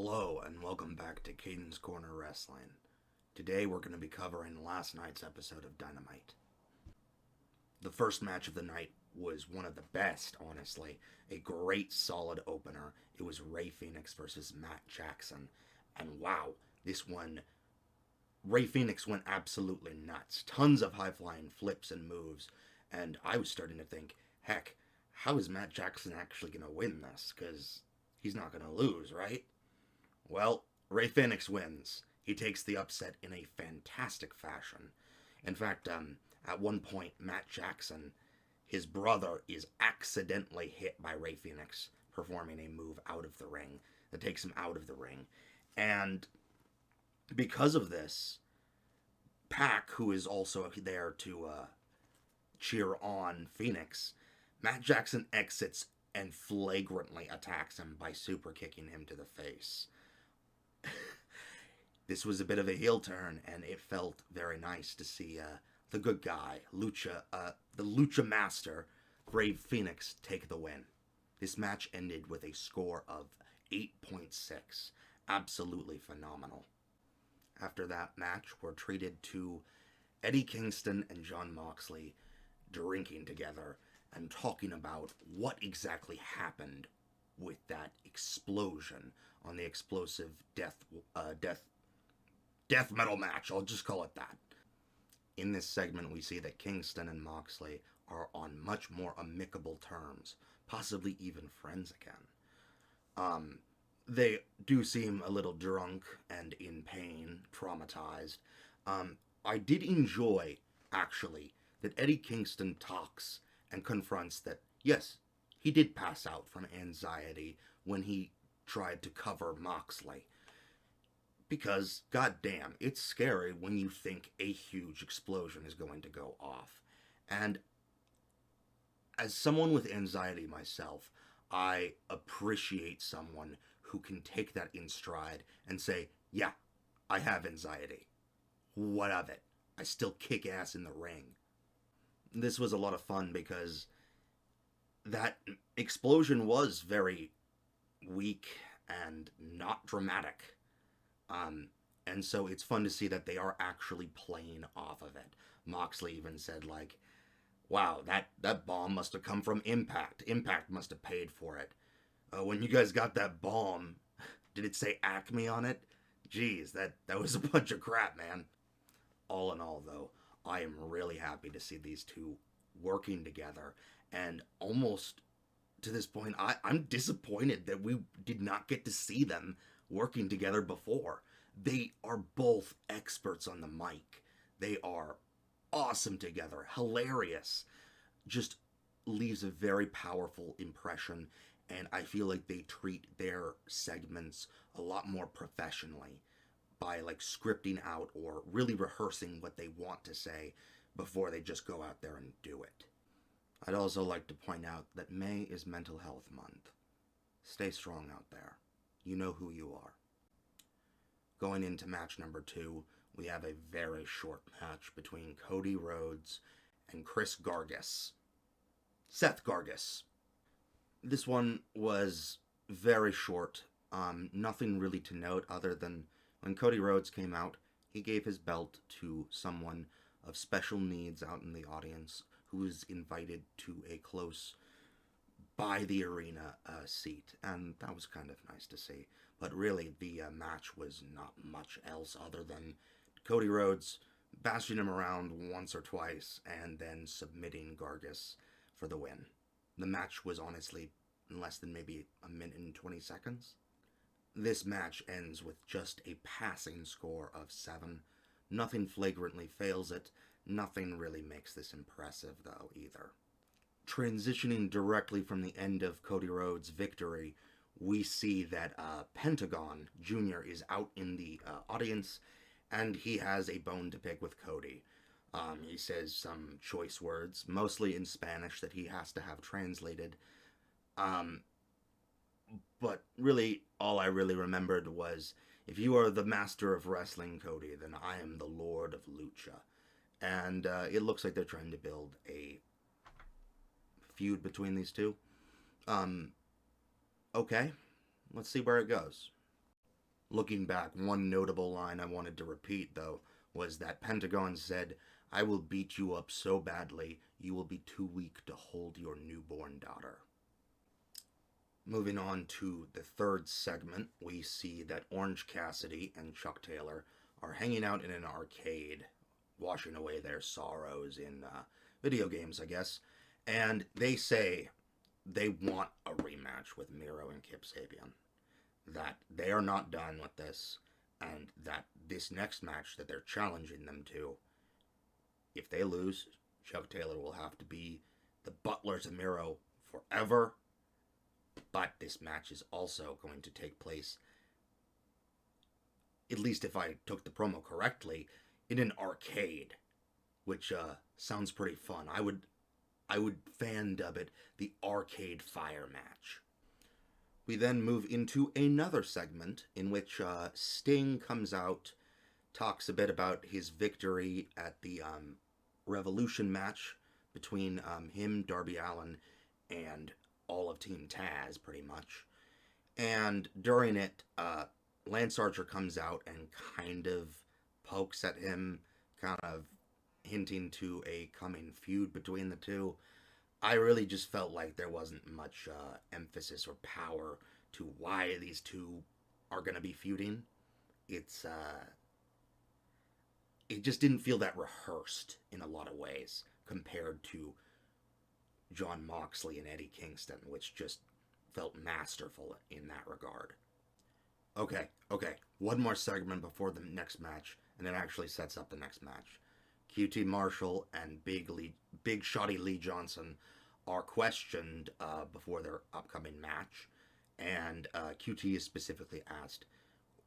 Hello and welcome back to Caden's Corner Wrestling. Today we're going to be covering last night's episode of Dynamite. The first match of the night was one of the best, honestly. A great solid opener. It was Rey Fenix versus Matt Jackson. And wow, this one, Rey Fenix went absolutely nuts. Tons of high-flying flips and moves. And I was starting to think, heck, how is Matt Jackson actually going to win this? Because he's not going to lose, right? Well, Rey Fenix wins. He takes the upset in a fantastic fashion. In fact, at one point, Matt Jackson, his brother, is accidentally hit by Rey Fenix performing a move out of the ring that takes him out of the ring. And because of this, Pac, who is also there to cheer on Phoenix, Matt Jackson exits and flagrantly attacks him by super kicking him to the face. This was a bit of a heel turn, and it felt very nice to see the good guy, the Lucha Master, Rey Fenix, take the win. This match ended with a score of 8.6. Absolutely phenomenal. After that match, we're treated to Eddie Kingston and Jon Moxley drinking together and talking about what exactly happened with that explosion on the explosive death metal match. I'll just call it that. In this segment, we see that Kingston and Moxley are on much more amicable terms, possibly even friends again. They do seem a little drunk and in pain, traumatized. I did enjoy, actually, that Eddie Kingston talks and confronts that, yes, he did pass out from anxiety when he tried to cover Moxley. Because, goddamn, it's scary when you think a huge explosion is going to go off. And as someone with anxiety myself, I appreciate someone who can take that in stride and say, yeah, I have anxiety. What of it? I still kick ass in the ring. This was a lot of fun because that explosion was very weak and not dramatic. And so it's fun to see that they are actually playing off of it. Moxley even said, like, wow, that bomb must have come from Impact. Impact must have paid for it. When you guys got that bomb, did it say Acme on it? Jeez, that was a bunch of crap, man. All in all, though, I am really happy to see these two working together. And almost to this point, I'm disappointed that we did not get to see them working together before. They are both experts on the mic. They are awesome together, hilarious. Just leaves a very powerful impression, and I feel like they treat their segments a lot more professionally by like scripting out or really rehearsing what they want to say before they just go out there and do it. I'd also like to point out that May is Mental Health Month. Stay strong out there. You know who you are. Going into match number 2, we have a very short match between Cody Rhodes and Seth Gargis. This one was very short. Nothing really to note other than when Cody Rhodes came out, he gave his belt to someone of special needs out in the audience who was invited to a close by the arena seat, and that was kind of nice to see. But really, the match was not much else other than Cody Rhodes bashing him around once or twice and then submitting Gargis for the win. The match was honestly less than maybe a minute and 20 seconds. This match ends with just a passing score of 7. Nothing flagrantly fails it. Nothing really makes this impressive, though, either. Transitioning directly from the end of Cody Rhodes' victory, we see that Pentagon Jr. is out in the audience, and he has a bone to pick with Cody. He says some choice words, mostly in Spanish, that he has to have translated. But really, all I really remembered was, if you are the master of wrestling, Cody, then I am the Lord of Lucha. And it looks like they're trying to build a feud between these two. Okay, let's see where it goes. Looking back, one notable line I wanted to repeat, though, was that Pentagon said, "I will beat you up so badly, you will be too weak to hold your newborn daughter." Moving on to the third segment, we see that Orange Cassidy and Chuck Taylor are hanging out in an arcade, washing away their sorrows in video games, I guess. And they say they want a rematch with Miro and Kip Sabian. That they are not done with this, and that this next match that they're challenging them to, if they lose, Chuck Taylor will have to be the butler to Miro forever. But this match is also going to take place, at least if I took the promo correctly, in an arcade, which sounds pretty fun. I would fan dub it the Arcade Fire Match. We then move into another segment in which Sting comes out, talks a bit about his victory at the Revolution match between him, Darby Allin, and all of Team Taz, pretty much. And during it, Lance Archer comes out and kind of pokes at him, kind of hinting to a coming feud between the two. I really just felt like there wasn't much emphasis or power to why these two are going to be feuding. It just didn't feel that rehearsed in a lot of ways compared to Jon Moxley and Eddie Kingston, which just felt masterful in that regard. Okay. One more segment before the next match, and it actually sets up the next match. QT Marshall and Big Shotty Lee Johnson are questioned before their upcoming match, and QT is specifically asked,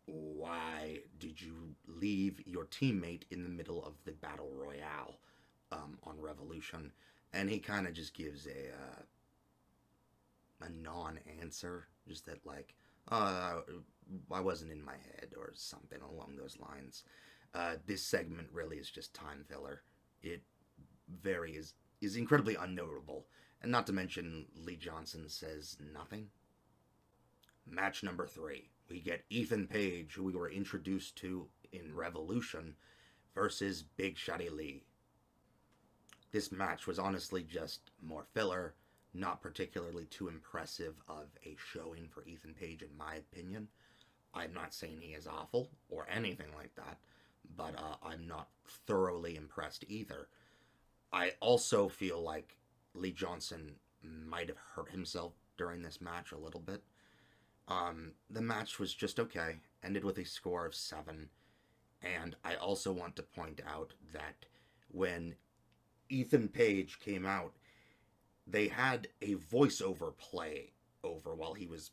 "Why did you leave your teammate in the middle of the Battle Royale on Revolution?" And he kind of just gives a non-answer, just that like, I wasn't in my head or something along those lines. This segment really is just time filler. It is incredibly unnotable, and not to mention Lee Johnson says nothing. Match number 3, we get Ethan Page, who we were introduced to in Revolution, versus Big Shotty Lee. This match was honestly just more filler, not particularly too impressive of a showing for Ethan Page, in my opinion. I'm not saying he is awful or anything like that, but I'm not thoroughly impressed either. I also feel like Lee Johnson might have hurt himself during this match a little bit. The match was just okay, ended with a score of 7, and I also want to point out that when Ethan Page came out, they had a voiceover play over while he was,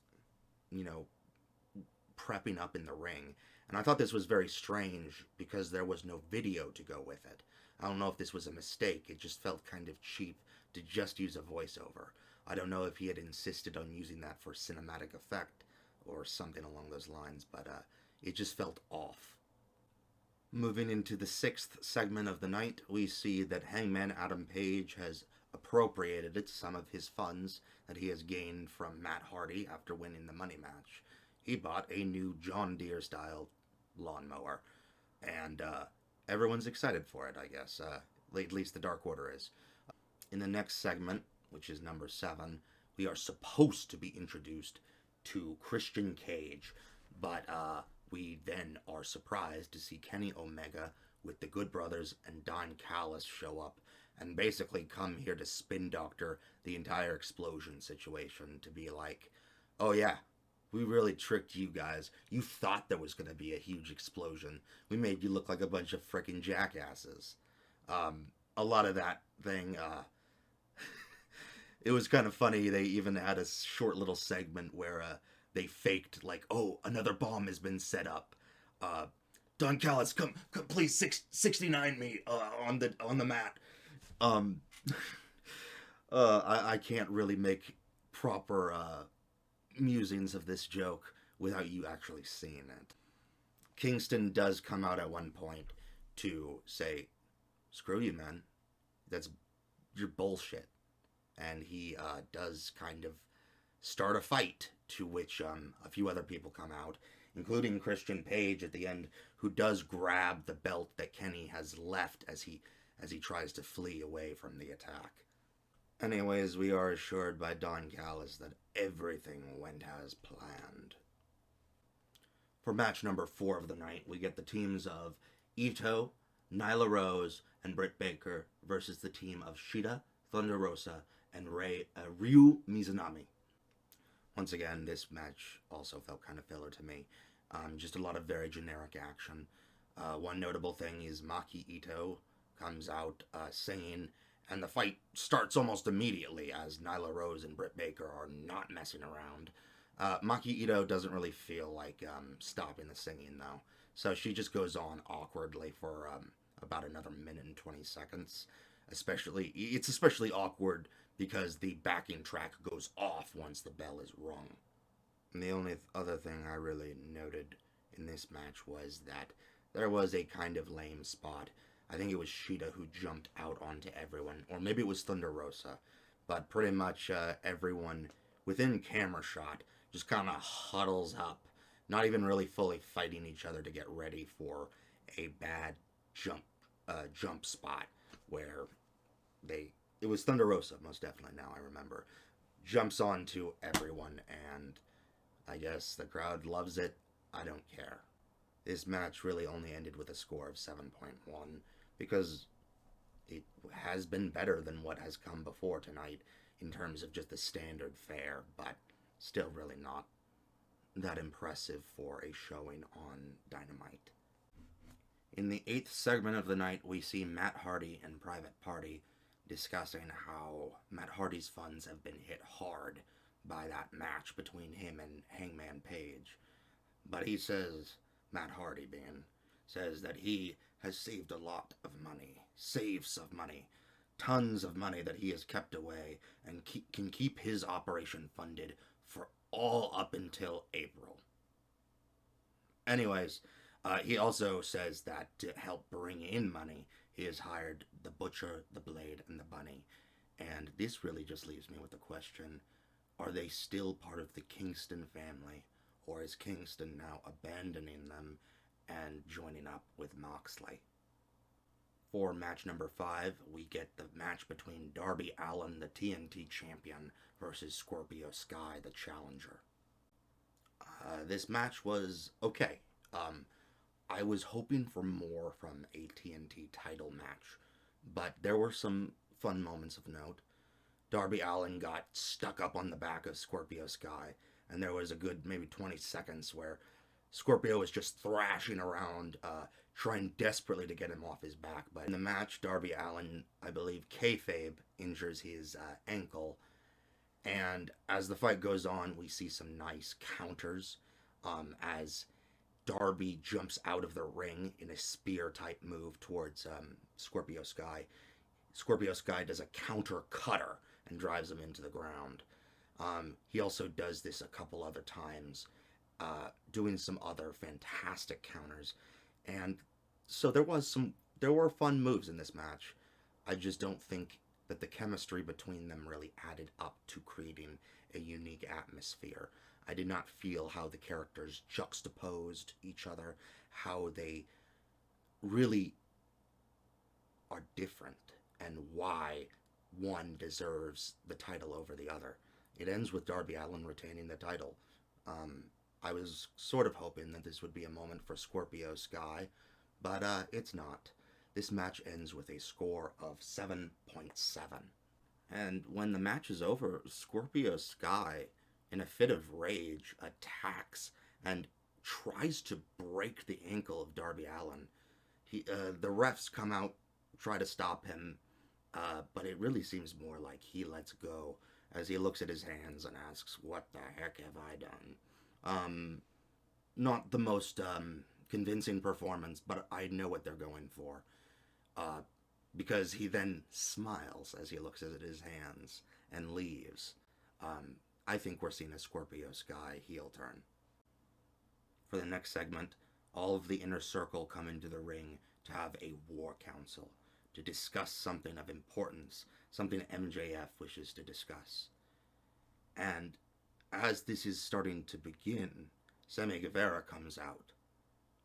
prepping up in the ring. And I thought this was very strange because there was no video to go with it. I don't know if this was a mistake. It just felt kind of cheap to just use a voiceover. I don't know if he had insisted on using that for cinematic effect or something along those lines, but it just felt off. Moving into the 6th segment of the night, we see that Hangman Adam Page has appropriated some of his funds that he has gained from Matt Hardy after winning the money match. He bought a new John Deere-style lawnmower, and everyone's excited for it, I guess. At least the Dark Order is. In the next segment, which is number 7, we are supposed to be introduced to Christian Cage, but we then are surprised to see Kenny Omega with the Good Brothers and Don Callis show up and basically come here to spin doctor the entire explosion situation, to be like, "Oh yeah, we really tricked you guys. You thought there was going to be a huge explosion. We made you look like a bunch of frickin' jackasses." A lot of that thing, it was kind of funny. They even had a short little segment where they faked, like, "Oh, another bomb has been set up. Don Callis, come please 69 me on the mat." I can't really make proper musings of this joke without you actually seeing it. Kingston does come out at one point to say, "Screw you, man. That's your bullshit." And he does kind of start a fight, to which a few other people come out, including Christian Page at the end, who does grab the belt that Kenny has left as he tries to flee away from the attack. Anyways, we are assured by Don Callis that everything went as planned. For match number 4 of the night, we get the teams of Ito, Nyla Rose, and Britt Baker versus the team of Shida, Thunder Rosa, and Ryu Mizunami. Once again, this match also felt kind of filler to me. Just a lot of very generic action. One notable thing is Maki Ito comes out singing, and the fight starts almost immediately as Nyla Rose and Britt Baker are not messing around. Maki Ito doesn't really feel like stopping the singing, though. So she just goes on awkwardly for about another minute and 20 seconds. It's especially awkward because the backing track goes off once the bell is rung. And the only other thing I really noted in this match was that there was a kind of lame spot. I think it was Shida who jumped out onto everyone, or maybe it was Thunder Rosa, but pretty much everyone within camera shot just kind of huddles up, not even really fully fighting each other to get ready for a bad jump spot where it was Thunder Rosa, most definitely, now I remember, jumps onto everyone, and I guess the crowd loves it. I don't care. This match really only ended with a score of 7.1 because it has been better than what has come before tonight in terms of just the standard fare, but still really not that impressive for a showing on Dynamite. In the 8th segment of the night, we see Matt Hardy and Private Party discussing how Matt Hardy's funds have been hit hard by that match between him and Hangman Page. But he says, Matt Hardy says that he has saved a lot of money, tons of money that he has kept away and can keep his operation funded for all up until April. Anyways, he also says that to help bring in money, he has hired the Butcher, the Blade, and the Bunny. And this really just leaves me with the question, are they still part of the Kingston family, or is Kingston now abandoning them and joining up with Moxley? For match number 5, we get the match between Darby Allin, the TNT champion, versus Scorpio Sky, the challenger. This match was okay. I was hoping for more from a TNT title match, but there were some fun moments of note. Darby Allin got stuck up on the back of Scorpio Sky, and there was a good maybe 20 seconds where Scorpio was just thrashing around, trying desperately to get him off his back. But in the match, Darby Allin, I believe kayfabe, injures his ankle, and as the fight goes on, we see some nice counters as Darby jumps out of the ring in a spear-type move towards Scorpio Sky. Scorpio Sky does a counter cutter and drives him into the ground. He also does this a couple other times, doing some other fantastic counters. And so there were fun moves in this match. I just don't think that the chemistry between them really added up to creating a unique atmosphere. I did not feel how the characters juxtaposed each other, how they really are different, and why one deserves the title over the other. It ends with Darby Allin retaining the title. I was sort of hoping that this would be a moment for Scorpio Sky, but it's not. This match ends with a score of 7.7. And when the match is over, Scorpio Sky, in a fit of rage, attacks and tries to break the ankle of Darby Allin. The refs come out, try to stop him, but it really seems more like he lets go as he looks at his hands and asks, "What the heck have I done?" Not the most convincing performance, but I know what they're going for. Because he then smiles as he looks at his hands and leaves. I think we're seeing a Scorpio Sky heel turn. For the next segment, all of the inner circle come into the ring to have a war council, to discuss something of importance, something MJF wishes to discuss. And as this is starting to begin, Sammy Guevara comes out,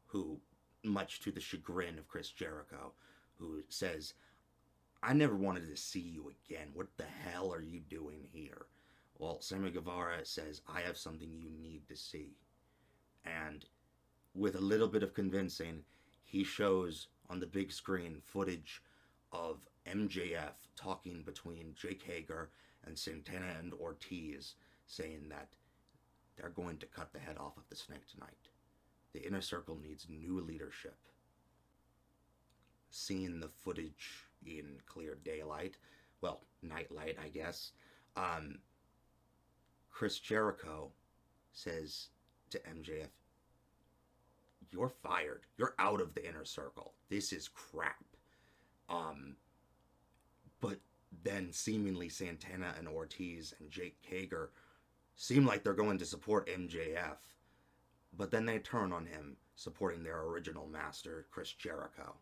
who, much to the chagrin of Chris Jericho, who says, I never wanted to see you again. What the hell are you doing here? Well, Sammy Guevara says, I have something you need to see. And with a little bit of convincing, he shows on the big screen footage of MJF talking between Jake Hager and Santana and Ortiz, saying that they're going to cut the head off of the Snake tonight. The Inner Circle needs new leadership. Seeing the footage in clear daylight, well, nightlight, I guess, Chris Jericho says to MJF, you're fired. You're out of the Inner Circle. This is crap. But then seemingly Santana and Ortiz and Jake Hager seem like they're going to support MJF. But then they turn on him, supporting their original master, Chris Jericho.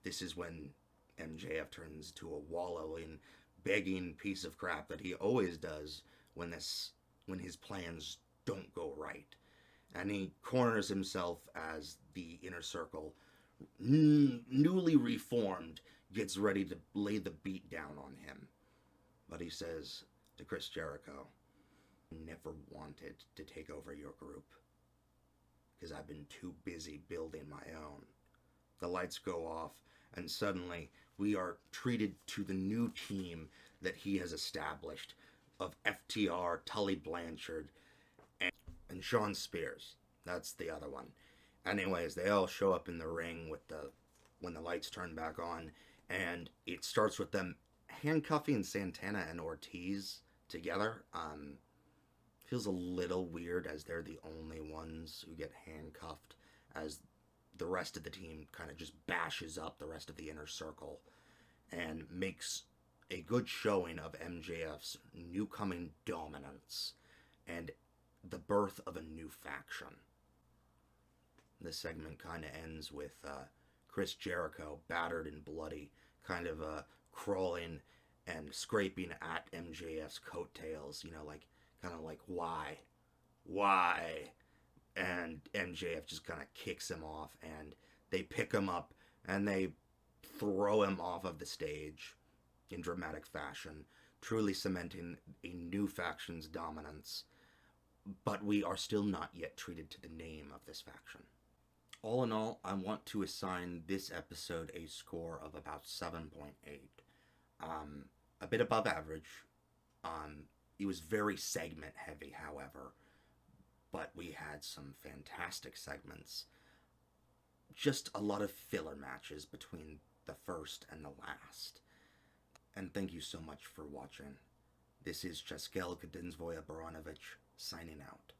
This is when MJF turns to a wallowing, begging piece of crap that he always does when his plans don't go right. And he corners himself as the Inner Circle, newly reformed, gets ready to lay the beat down on him. But he says to Chris Jericho, I never wanted to take over your group because I've been too busy building my own. The lights go off, and suddenly we are treated to the new team that he has established of FTR, Tully Blanchard, and Sean Spears. That's the other one. Anyways, they all show up in the ring when the lights turn back on, and it starts with them handcuffing Santana and Ortiz together. Feels a little weird as they're the only ones who get handcuffed, as the rest of the team kind of just bashes up the rest of the Inner Circle and makes a good showing of MJF's new coming dominance and the birth of a new faction. This segment kind of ends with Chris Jericho, battered and bloody, kind of crawling and scraping at MJF's coattails, kind of like, why? And MJF just kind of kicks him off, and they pick him up, and they throw him off of the stage in dramatic fashion, truly cementing a new faction's dominance. But we are still not yet treated to the name of this faction. All in all, I want to assign this episode a score of about 7.8. A bit above average. It was very segment heavy, however, but we had some fantastic segments. Just a lot of filler matches between the first and the last. And thank you so much for watching. This is Cheskel Kadinsvoya Baranovich signing out.